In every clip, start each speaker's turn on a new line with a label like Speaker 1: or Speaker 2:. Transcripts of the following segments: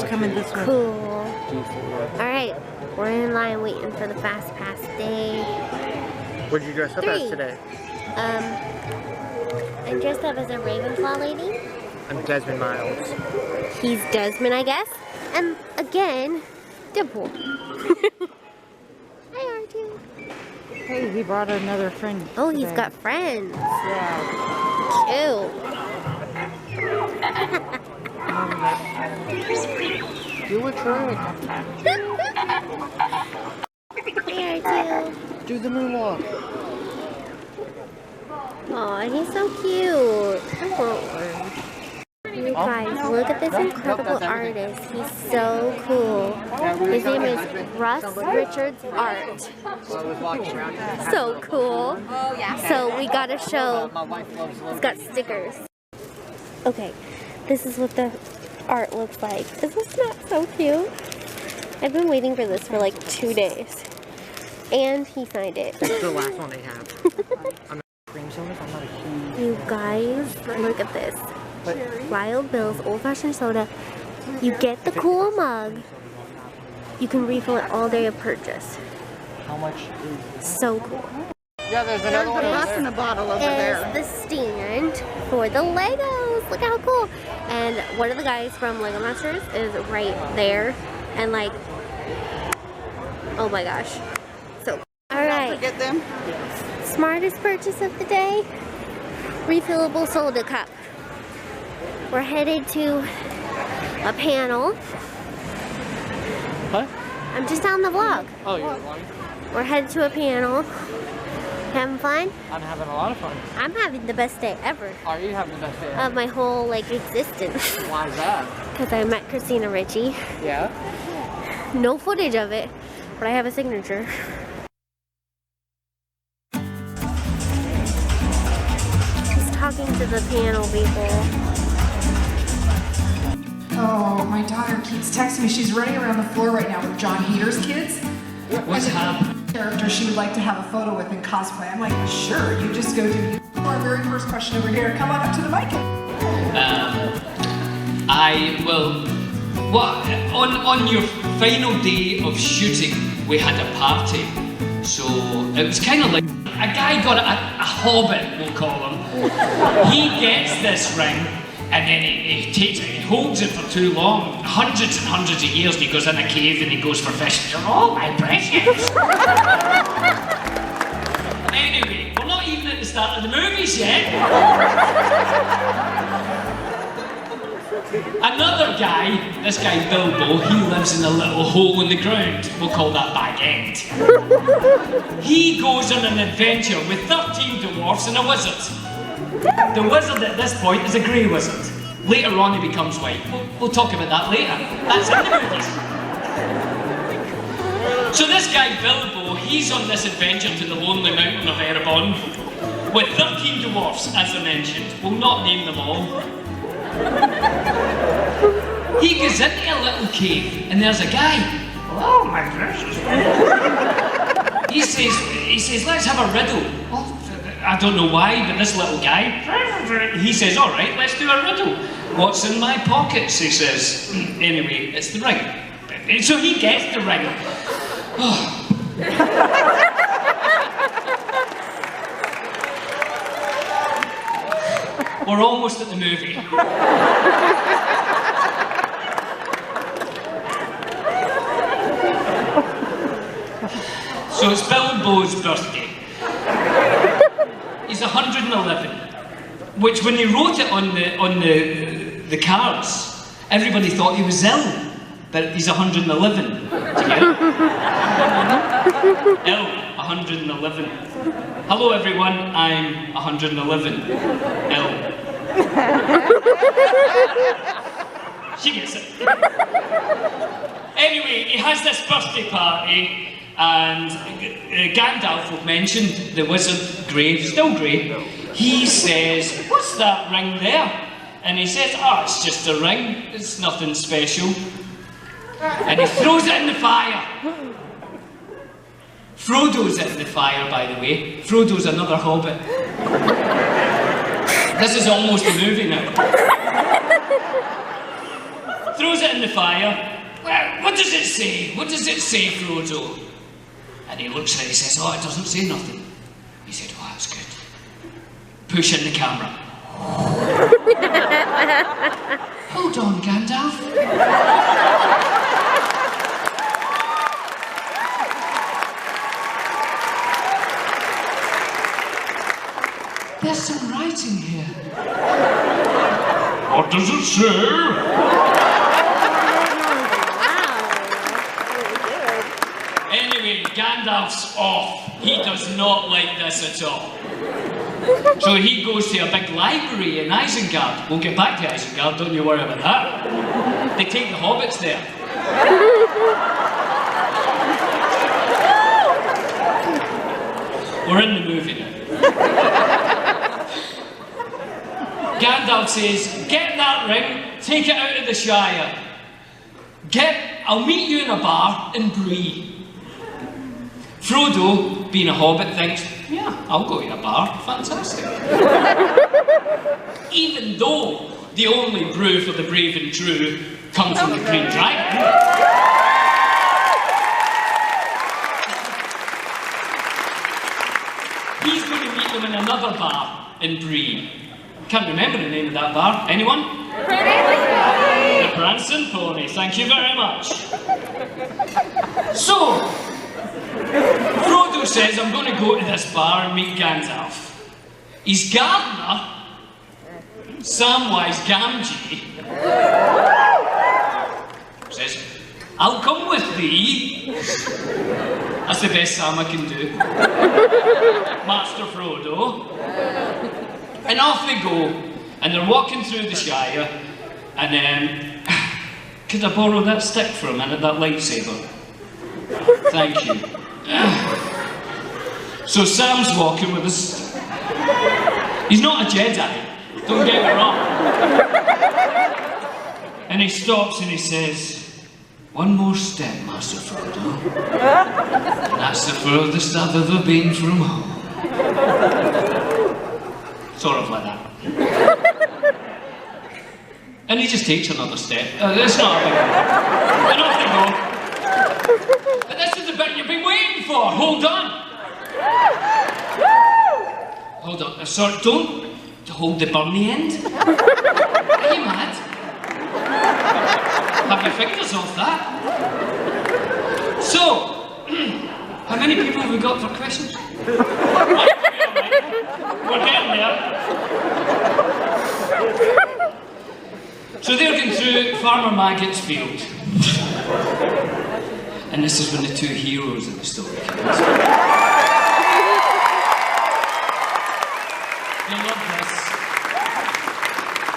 Speaker 1: coming this way.
Speaker 2: Cool. Alright, we're in line waiting for the fast pass day.
Speaker 3: What did you dress up as today?
Speaker 2: I'm dressed up as a Ravenclaw lady.
Speaker 3: I'm Desmond Miles.
Speaker 2: He's Desmond, I guess. And again, Deadpool. Hi, R2.
Speaker 1: Hey, he brought another friend.
Speaker 2: Oh, he's got friends.
Speaker 1: Yeah.
Speaker 2: Cute.
Speaker 3: Do a trick.
Speaker 2: Hey, R2.
Speaker 3: Do the moonwalk.
Speaker 2: Aw, he's so cute. I want one. You guys, look at this incredible artist. He's so cool. His name is Russ Richards Art. So cool. So we got to show. He's got stickers. Okay, this is what the art looks like. Is this not so cute? I've been waiting for this for like 2 days. And he signed it.
Speaker 3: It's the last one they have. I'm not cream soda, I'm not a huge...
Speaker 2: You guys, look at this. Wild Bill's old-fashioned soda. You get the cool mug. You can refill it all day of purchase.
Speaker 3: How much is...
Speaker 2: So cool.
Speaker 3: Yeah, there's another one over there.
Speaker 1: in a bottle over there.
Speaker 2: Is the stand for the Legos. Look how cool. And one of the guys from Lego Masters is right there. And like, oh my gosh. So, alright.
Speaker 1: Get them?
Speaker 2: Smartest purchase of the day. Refillable soda cup. We're headed to a panel.
Speaker 3: What?
Speaker 2: I'm just on the vlog.
Speaker 3: Oh, you're vlogging?
Speaker 2: We're headed to a panel. Having fun?
Speaker 3: I'm having a lot of fun.
Speaker 2: I'm having the best day ever.
Speaker 3: Are you having the best day?
Speaker 2: Of my whole like existence.
Speaker 3: Why is that?
Speaker 2: Because I met Christina Ricci.
Speaker 3: Yeah?
Speaker 2: No footage of it, but I have a signature. He's talking to the panel people.
Speaker 4: Oh, my daughter keeps texting me. She's running around the floor right now with John Heater's kids.
Speaker 3: What's happening?
Speaker 4: Character she would like to have a photo with in cosplay. I'm like, sure, you just go do our very first question over here. Come on up to the mic.
Speaker 5: I will. What on your final day of shooting, we had a party. So it was kind of like a guy got a hobbit, we'll call him. He gets this ring. And then he takes it, he holds it for too long, hundreds and hundreds of years, and he goes in a cave and he goes for fish. Oh, my precious! Anyway, we're not even at the start of the movies yet. Another guy, this guy Bilbo, he lives in a little hole in the ground. We'll call that Bag End. He goes on an adventure with 13 dwarfs and a wizard. The wizard at this point is a grey wizard. Later on he becomes white. We'll talk about that later. That's in the movies. So this guy Bilbo, he's on this adventure to the lonely mountain of Erebon with 13 dwarfs, as I mentioned. We'll not name them all. He goes into a little cave and there's a guy. Oh my precious. He says, let's have a riddle. Oh, I don't know why, but this little guy, he says, all right, let's do a riddle. What's in my pockets, he says. Anyway, it's the ring. So he gets the ring. Oh. We're almost at the movie. So it's Bilbo's birthday. He's 111, which when he wrote it on the cards, everybody thought he was ill, but he's 111. Do you get it? Ill, 111. Hello everyone, I'm 111. Ill. She gets it. Anyway, he has this birthday party. And Gandalf was mentioned, the wizard, grey, still grey. He says, what's that ring there? And he says, oh, it's just a ring, it's nothing special. And he throws it in the fire. Frodo's in the fire, by the way. Frodo's another hobbit. This is almost a movie now. throws it in the fire. Well, what does it say? What does it say, Frodo? And he looks at it, he says, oh, it doesn't say nothing. He said, oh, that's good. Push in the camera. Hold on, Gandalf. There's some writing here. What does it say? Anyway, Gandalf's off. He does not like this at all. So he goes to a big library in Isengard. We'll get back to Isengard, don't you worry about that. They take the hobbits there. We're in the movie now. Gandalf says, get that ring, take it out of the Shire. I'll meet you in a bar in Bree. Frodo, being a hobbit, thinks, yeah, I'll go to a bar, fantastic. Even though the only brew for the brave and true comes from the Green Dragon. He's going to meet them in another bar in Bree. Can't remember the name of that bar. Anyone? The Prancing Pony. Thank you very much. So, Frodo says, I'm going to go to this bar and meet Gandalf. His gardener, Samwise Gamgee, says, I'll come with thee. That's the best Sam I can do. Master Frodo. And off they go, and they're walking through the Shire, and then, could I borrow that stick for a minute, that lightsaber? Thank you. So Sam's walking with us. He's not a Jedi, don't get me wrong. And he stops and he says, one more step, Master Frodo. And that's the furthest I've ever been from home. Sort of like that. And he just takes another step. It's not a big deal. And off they go. And this is the bit you've been waiting for. Hold on. Hold on. Sorry, don't hold the burny end. Are you mad? Have your fingers off that. So, how many people have we got for questions? We're getting there. So they're going through Farmer Maggot's field. And this is when the two heroes of the story come in. They love this.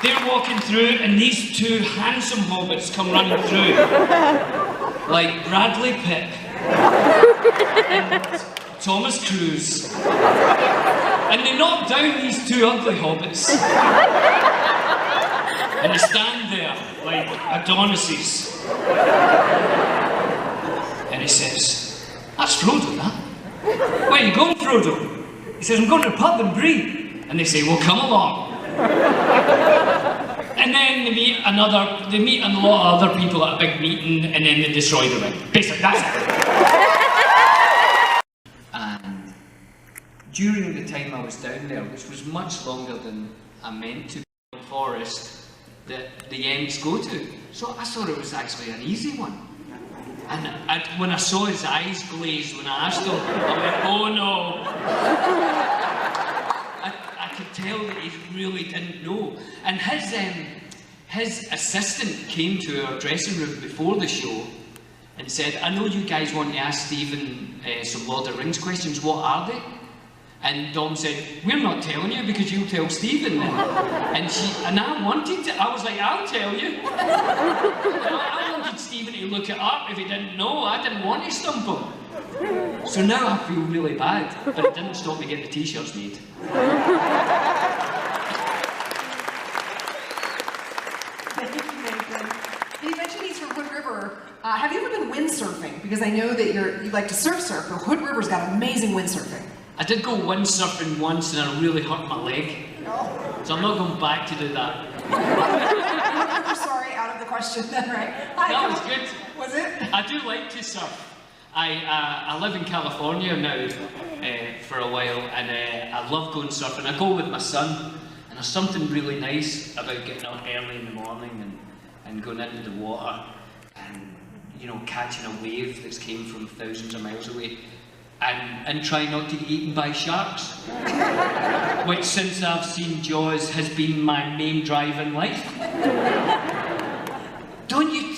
Speaker 5: They're walking through and these two handsome hobbits come running through. Like Bradley Pitt and Thomas Cruise. And they knock down these two ugly hobbits. And they stand there like Adonises. And he says, that's Frodo, that. Where are you going, Frodo? He says, I'm going to the pub in Bree. And they say, well, come along. And then they meet a lot of other people at a big meeting, and then they destroy the ring. Basically, that's it. And during the time I was down there, which was much longer than I meant to be in the forest, that the Ents go to. So I thought it was actually an easy one. And when I saw his eyes glaze when I asked him, I went, oh no. I could tell that he really didn't know. And his assistant came to our dressing room before the show and said, I know you guys want to ask Stephen some Lord of the Rings questions, what are they? And Dom said, we're not telling you because you'll tell Stephen then. And I wanted to, I was like, I'll tell you. I wanted Stephen to look it up if he didn't know. I didn't want to stump him. So now I feel really bad, but it didn't stop me getting the t-shirts made.
Speaker 4: You mentioned he's from Hood River. Have you ever been windsurfing? Because I know that you like to surf, but Hood River's got amazing windsurfing.
Speaker 5: I did go windsurfing once and I really hurt my leg. So I'm not going back to do that.
Speaker 4: Sorry, out of the question then, right?
Speaker 5: That was good.
Speaker 4: Was it?
Speaker 5: I do like to surf. I live in California now for a while, and I love going surfing. I go with my son, and there's something really nice about getting up early in the morning and going into the water and, you know, catching a wave that's came from thousands of miles away and trying not to get eaten by sharks, which since I've seen Jaws has been my main drive in life. Don't you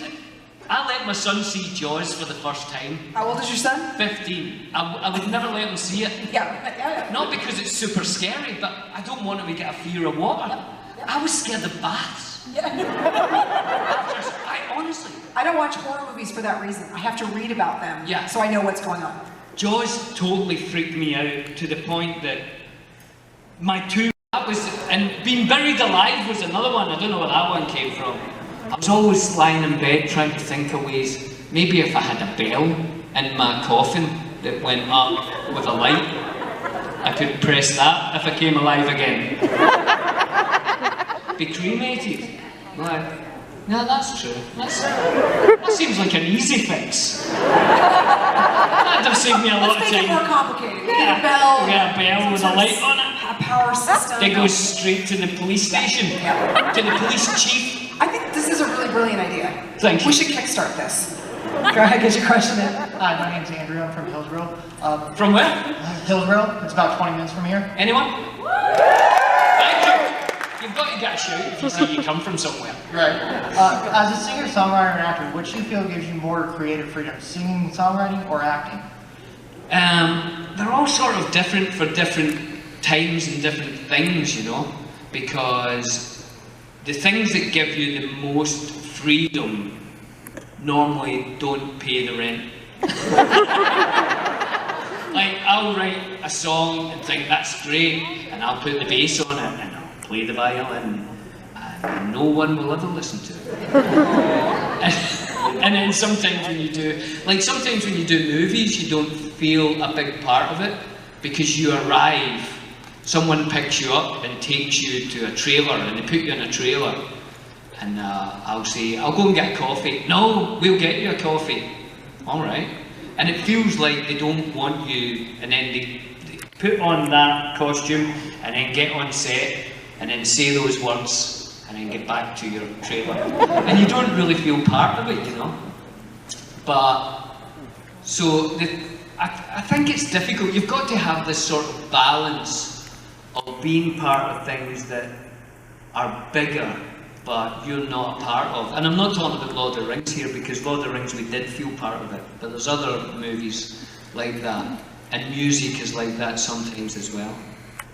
Speaker 5: I let my son see Jaws for the first time.
Speaker 4: How old is your son?
Speaker 5: 15. I would never let him see it.
Speaker 4: Yeah.
Speaker 5: Not because it's super scary, but I don't want him to get a fear of water. I was scared of baths.
Speaker 4: Yeah.
Speaker 5: Honestly.
Speaker 4: I don't watch horror movies for that reason. I have to read about them,
Speaker 5: yeah,
Speaker 4: so I know what's going on.
Speaker 5: Jaws totally freaked me out to the point that and being buried alive was another one. I don't know where that one came from. I was always lying in bed trying to think of ways, maybe if I had a bell in my coffin that went up with a light, I could press that if I came alive again. Be cremated. Like, no, that's true. That seems like an easy fix. That'd have saved me a lot of time.
Speaker 4: Let's make it more complicated. Get a bell.
Speaker 5: Get a bell with a light on it.
Speaker 4: A power system.
Speaker 5: That goes straight to the police station.
Speaker 4: Yeah.
Speaker 5: To the police chief.
Speaker 4: I think this is a really brilliant idea.
Speaker 5: Thank you.
Speaker 4: We should kickstart this. Go ahead, get your question in.
Speaker 3: Hi, my name's Andrew. I'm from Hillsborough.
Speaker 5: From where?
Speaker 3: Hillsborough. It's about 20 minutes from here.
Speaker 5: Anyone? Thank you. You've got to get a shout if you say you come from somewhere.
Speaker 3: Right. As a singer, songwriter, and actor, which do you feel gives you more creative freedom, singing, songwriting, or acting?
Speaker 5: They're all sort of different for different times and different things, you know, because the things that give you the most freedom normally don't pay the rent. Like, I'll write a song and think that's great, and I'll put the bass on it, and I'll play the violin, and no one will ever listen to it. And then sometimes when you do movies, you don't feel a big part of it, because you arrive, someone picks you up and takes you to a trailer, and they put you in a trailer, and I'll say, I'll go and get a coffee. No, we'll get you a coffee. All right. And it feels like they don't want you, and then they put on that costume, and then get on set, and then say those words, and then get back to your trailer. And you don't really feel part of it, you know. But, so, I think it's difficult. You've got to have this sort of balance of being part of things that are bigger, but you're not a part of. And I'm not talking about Lord of the Rings here, because Lord of the Rings, we did feel part of it, but there's other movies like that, and music is like that sometimes as well.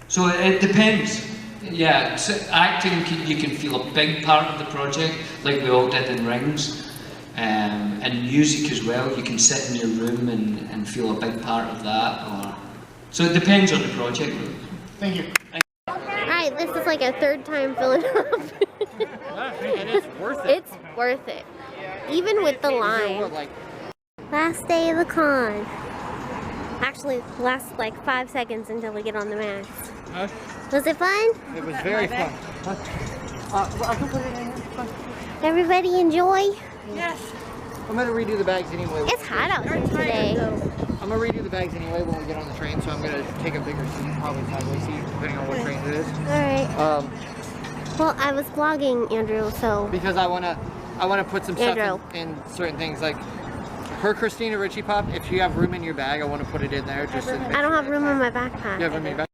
Speaker 5: So it depends. Yeah, so acting, you can feel a big part of the project, like we all did in Rings, and music as well. You can sit in your room and feel a big part of that. So it depends on the project.
Speaker 3: Thank you.
Speaker 2: Alright, this is like a third time filling up.
Speaker 1: And it's worth it.
Speaker 2: It's worth it. Even with the line. Last day of the con. Actually, last like 5 seconds until we get on the mats. Was it fun?
Speaker 1: It was very fun. I can put it in here.
Speaker 2: Everybody enjoy?
Speaker 1: Yes. I'm going to redo the bags anyway.
Speaker 2: It's hot out here today.
Speaker 1: I'm going to redo the bags anyway when we get on the train, so I'm going to take a bigger seat, probably sideways seat, depending on what train it is.
Speaker 2: Alright. Well, I was vlogging, Andrew, so...
Speaker 1: Because I want to put some stuff in certain things, like her Christina Ricci pop. If you have room in your bag, I want to put it in there. Just
Speaker 2: I don't have room in my backpack.
Speaker 1: You have room in your bag?